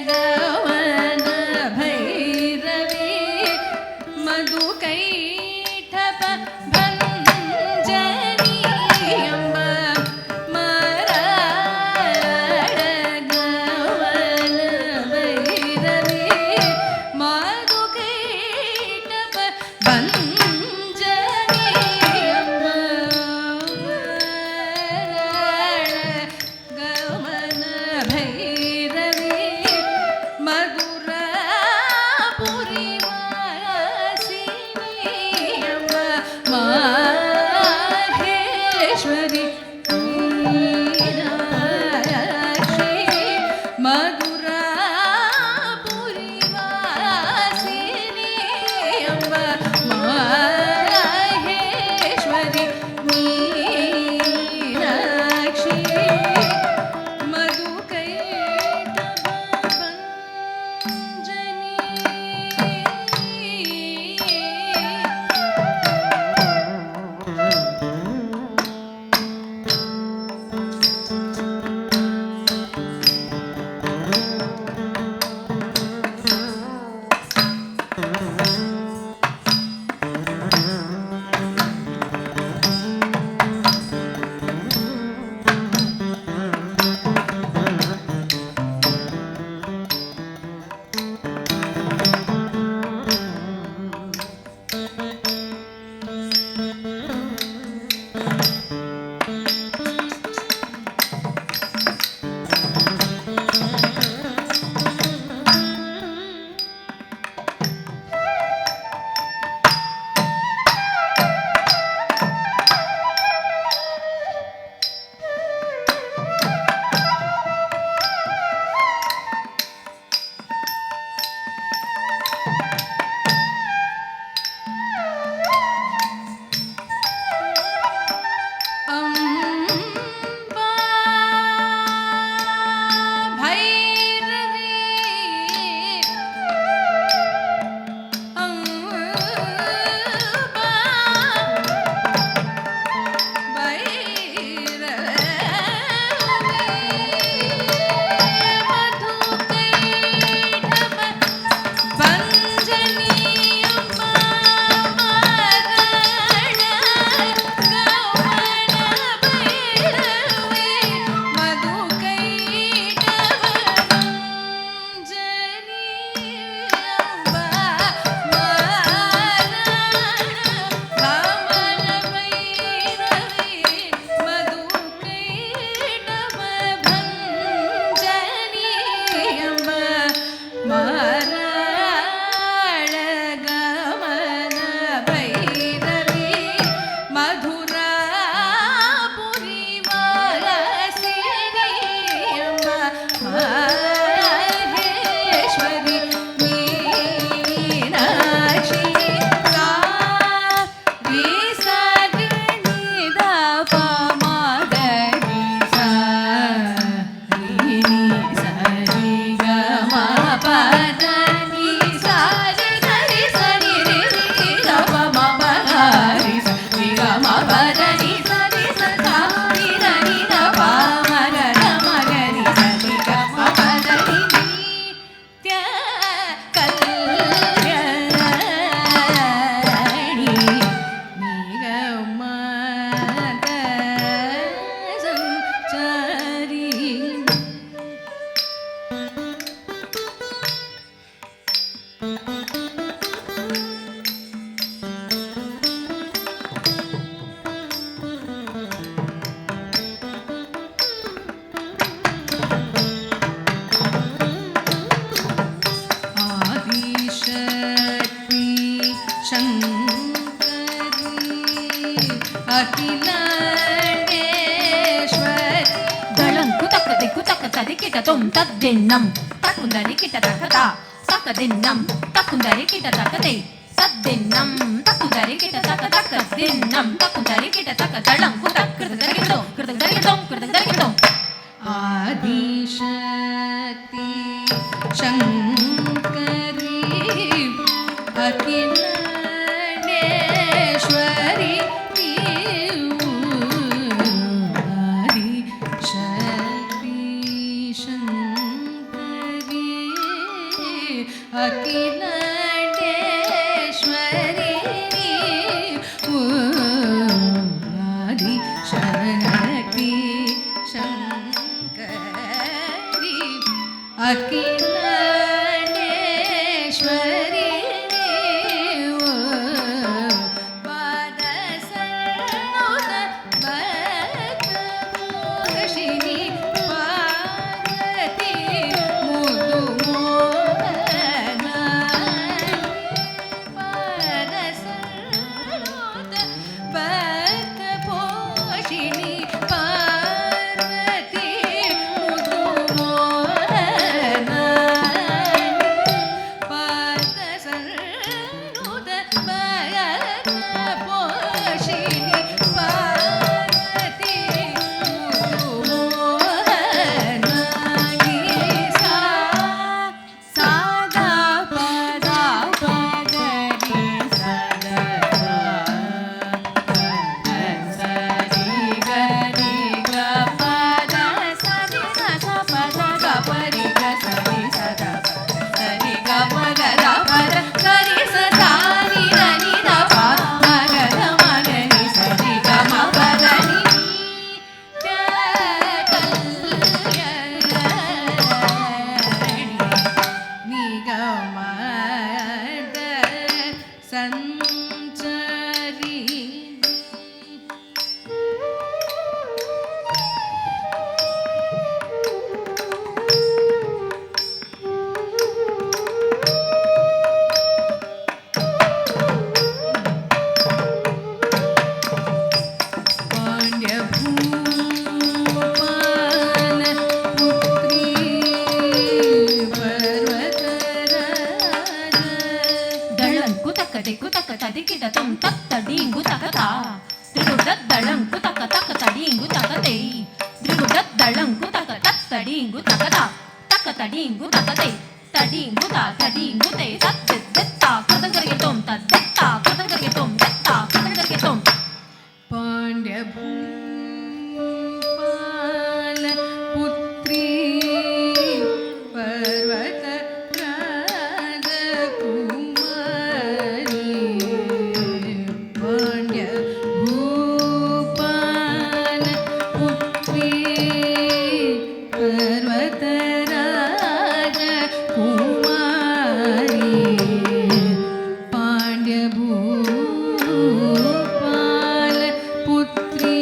[SPEAKER 4] గమన భైరవి మధు కైటభ వంజనీయం మరళ గమన భైరవి మధు కైటభ వంజనీయం గమన భైరవి మధురాపురి వాసినీయం మాహేశ్వరి మీనాక్షి మధురాపురి వాసినీయం మాహేశ్వరి మీనాక్షి మధు కైటభ భంజనీ అంబా భైరవి అంబా భైరవి మధు కైటభ వంజనీయం మరళ గమన భైరవి మధు కైటభ వంజనీయం మరళ గమన భైరవి మధు కైటభ భంజనీయం మరళ గమన భైరవి మధురాపురి వాసినీయం మాహేశ్వరి మీనాక్షి సా రి సా రి ని ద ప మ గ రి సా రి ని సా రి గ మ ప ద ని సా రి గ రి సా రి రి రి ద ప మ ప గ రి సా రి గ మ ప ద ని సా రి సా సా రి ద ని ద ప మ గ ద మ గ రి సా రి గ మ ప ద ని నిత్య కళ్యాణి నిగమద సంచారి ఆదిశక్తి శంకరి అఖిలాండేశ్వరి దళంకు తక్క దిక్కు తక్క తదికిట తొం తద్దిన్నం తక్కుందని కిట తక్కత తక్క
[SPEAKER 2] ತಕದಿನ್ನಂ ತಕುಂದರಿ ಕಿಟ ತಕದೆ ತದ್ದಿನ್ನಂ ತಕುಂದರಿ ಕಿಟ ತಕದಿನ್ನಂ ತಕುಂದರಿ ಕಿಟ ತಕದಳಂಕು ತಕೃತದರಿಗಿಡೋ ಕೃತದರಿಗಿಡೋ ಆದಿಶಕ್ತಿ ಶಂಕರಿ ಅಖಿಲೇಶ್ವರಿ ಆದಿಶಕ್ತಿ ಶಂಕರಿ ಅಖಿಲೇಶ್ವರಿ ಆದಿಶಕ್ತಿ ಶಂಕರಿ ಅಖಿಲೇಶ್ವರಿ ಪಾದ ಸನ್ನುತ ಭಕ್ತಪೋಷಿಣಿ ಪಾರ್ವತಿ ಮುದು ಮೋಹನ ಪಾದ ಸನ್ನುತ ಭಕ್ತಪೋಷಿಣಿ ಪಾರ್ವತಿ ಮುದು ಮೋಹನ ಪಾದ ಸನ್ನುತ ಭಕ್ತಪೋಷಿಣಿ ಪಾರ್ವತಿ ಮುದು ಮೋಹನ ಸಾದಾ ಪದ ಪಗರಿ ಸದಾ ಸರಿ ಗರಿ ಗ ಪದ ಸರಿ ಸ ಪದ ಗ ಪರಿ ಗ ಸರಿ ಸದಾ ಸರಿ ಗ ಪದ ದ ಪದ ಸರಿ ಸದಾ ನಿ ನಿ ದ ಪ ಮಗ ದ ಮಗ ನಿ ಸರಿ ಗ ಮ ಪದ ನಿ ನಿಗಮದ ಸಂಚರಿ ಪಾಂಡ್ಯ ಭೂಪಾಲ ಪುತ್ರಿ ಪರ್ವತರಾಜ ದಳಂಕು ತಕ್ಕದಿಕ್ಕು ತಕ್ಕ ತದಿಕಿಟ ತೊಂ ತತ್ತಡೀಂಗು ತಕತ ತ್ರಿಗುಡದ್ದಳಂಕು ತಕ್ಕ ತಕ್ಕ ತಡೀಂಗು ತಕತೆ ತ್ರಿಗುಡದ್ದಳಂಕು ತಕ್ಕ ತತ್ತಡೀಂಗು ತಕತ ತಕ್ಕ ತಡೀಂಗು ತಕತೆ ತಡೀಂಗು ತ ತಡೀಂಗು ತೆ ತತ್ತಿದ್ದ ಕದಗರಿಗೆ ತೊಂ ತದ್ದೆತ್ತ ಕದಗರಿಗೆ ತೊಂ ದೆತ್ತ ಕದಗರಿಗೆ ತೊಂ ಪಾಂಡ್ಯ ಭೂಪಾಲ ಪುತ್ರಿ ಪರ್ವತ ರಾಜಕುಮಾರಿ ಪಾಂಡ್ಯ ಭೂಪಾಲ ಪುತ್ರಿ ಪರ್ವತ ರಾಜಕುಮಾರಿ ಪಾಂಡ್ಯ ಭೂಪಾಲ ಪುತ್ರಿ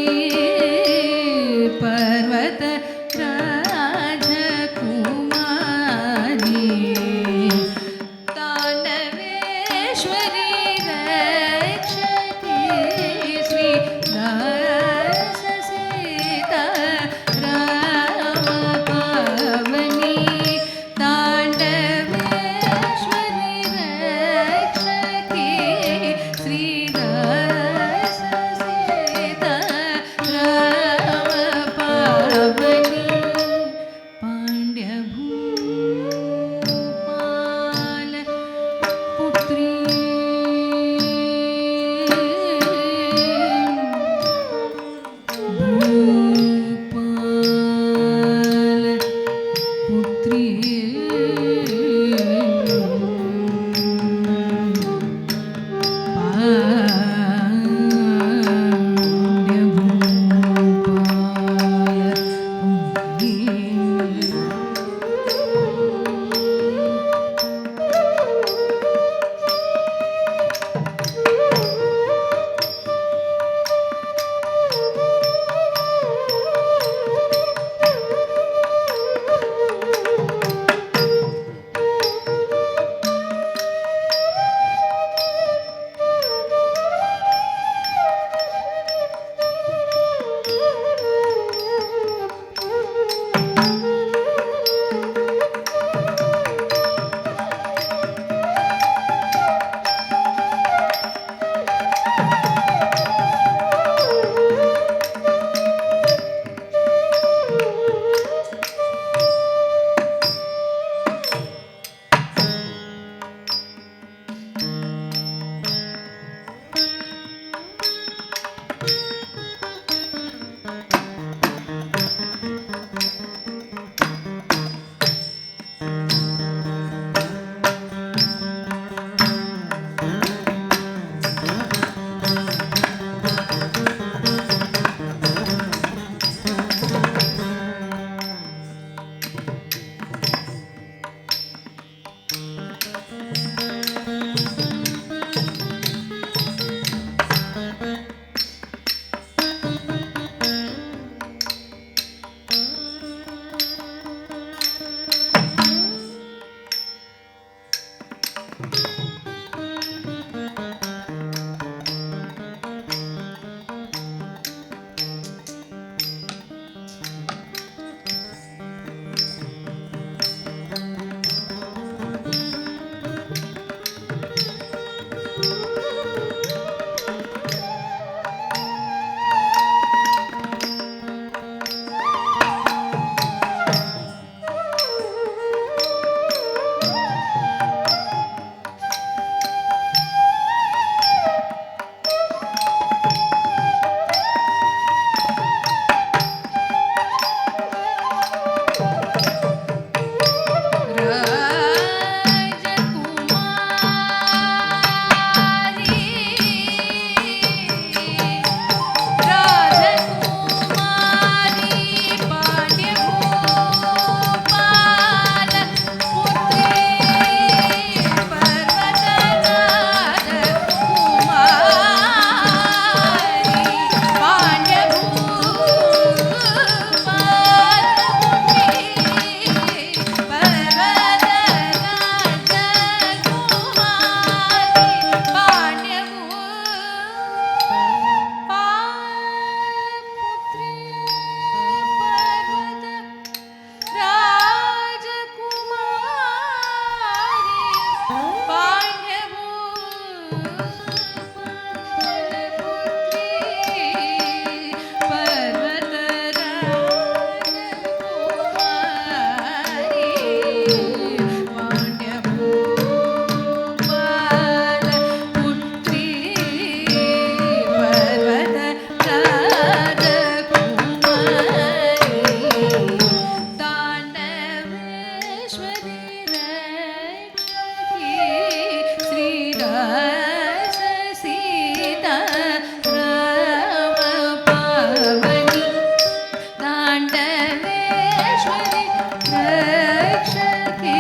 [SPEAKER 4] रक्षके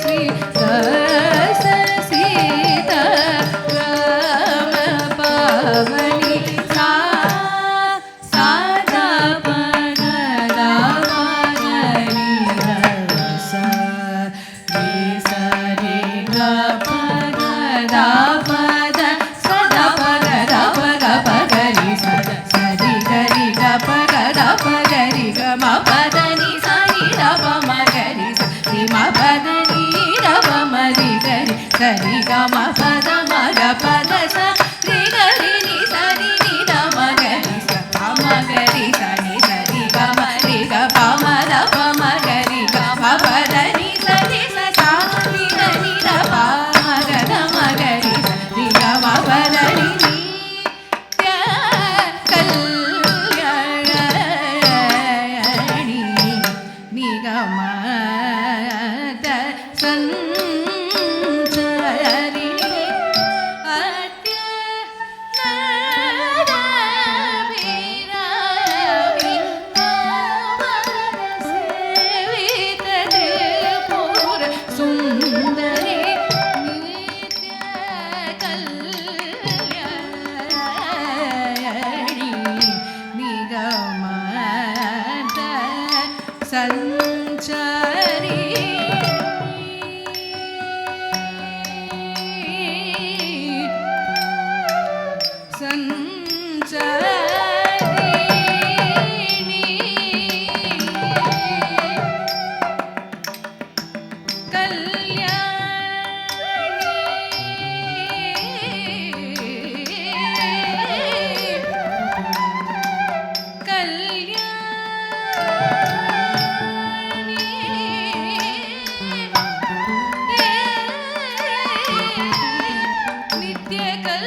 [SPEAKER 4] श्री सीता राम पावनी सादा पगदा मगरी सा रे सा रे ग पगदा पद सदा पगदा पग पगरी सदा सरि गरि ग पगदा पगरी ग म पदनी सरि र प मगरी सरि म पदनी र प मरि गरि सरि ग म पद मग पद स रि गरि नि सरि नि र मगरि स प मगरि सनि सरि ग म रि ग प म र प मगरि ग म पदनी सरि स सा रि ग नि र प मग ध मगरि स रि ग म पदनी कल्याणी निगम संचरिणी अद्य नरवीरामि सेवित त्रिपुर सुंदरी नित्य कल्याणी निगमद संचरी नित्य कल